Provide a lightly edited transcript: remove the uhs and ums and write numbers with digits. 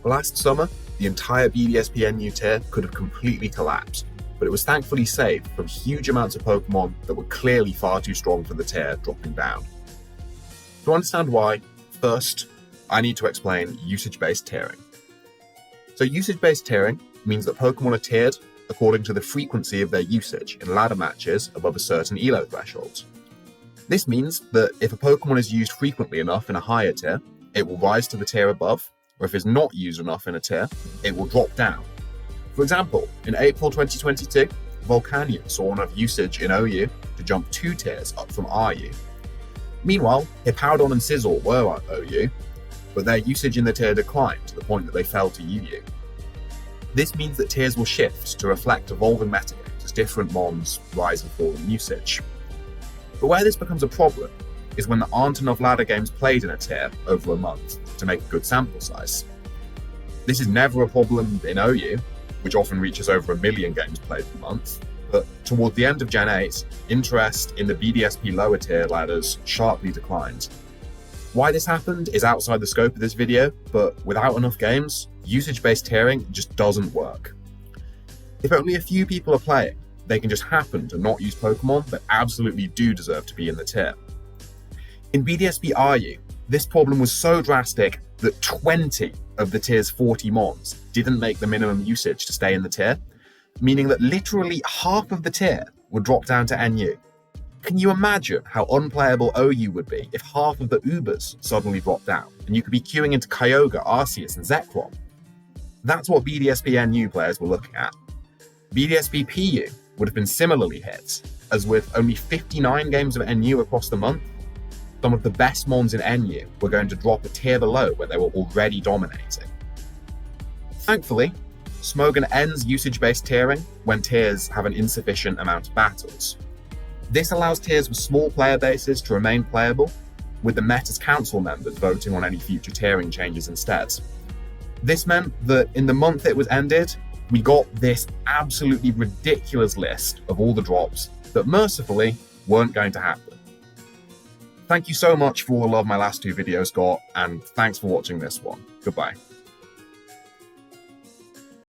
Last summer, the entire BDSP NU tier could have completely collapsed, but it was thankfully saved from huge amounts of Pokemon that were clearly far too strong for the tier dropping down. To understand why, first, I need to explain usage-based tiering. So usage-based tiering means that Pokemon are tiered according to the frequency of their usage in ladder matches above a certain ELO threshold. This means that if a Pokemon is used frequently enough in a higher tier, it will rise to the tier above, or if it's not used enough in a tier, it will drop down. For example, in April 2022, Volcanion saw enough usage in OU to jump 2 tiers up from RU. Meanwhile, Hippowdon and Sizzle were at OU, but their usage in the tier declined to the point that they fell to UU. This means that tiers will shift to reflect evolving metagames as different mons rise and fall in usage. But where this becomes a problem is when there aren't enough ladder games played in a tier over a month to make a good sample size. This is never a problem in OU, which often reaches over 1 million games played per month, but toward the end of Gen 8, interest in the BDSP lower tier ladders sharply declined. Why this happened is outside the scope of this video, but without enough games, usage-based tiering just doesn't work. If only a few people are playing, they can just happen to not use Pokemon that absolutely do deserve to be in the tier. In BDSP RU, this problem was so drastic that 20 of the tier's 40 mons didn't make the minimum usage to stay in the tier, meaning that literally half of the tier would drop down to NU. Can you imagine how unplayable OU would be if half of the Ubers suddenly dropped down, and you could be queuing into Kyogre, Arceus, and Zekrom? That's what BDSP NU players were looking at. BDSP PU would have been similarly hit, as with only 59 games of NU across the month, some of the best mons in NU were going to drop a tier below where they were already dominating. Thankfully, Smogon ends usage-based tiering when tiers have an insufficient amount of battles. This allows tiers with small player bases to remain playable, with the meta's council members voting on any future tiering changes instead. This meant that in the month it was ended, we got this absolutely ridiculous list of all the drops that mercifully weren't going to happen. Thank you so much for all the love my last 2 videos got, and thanks for watching this one. Goodbye.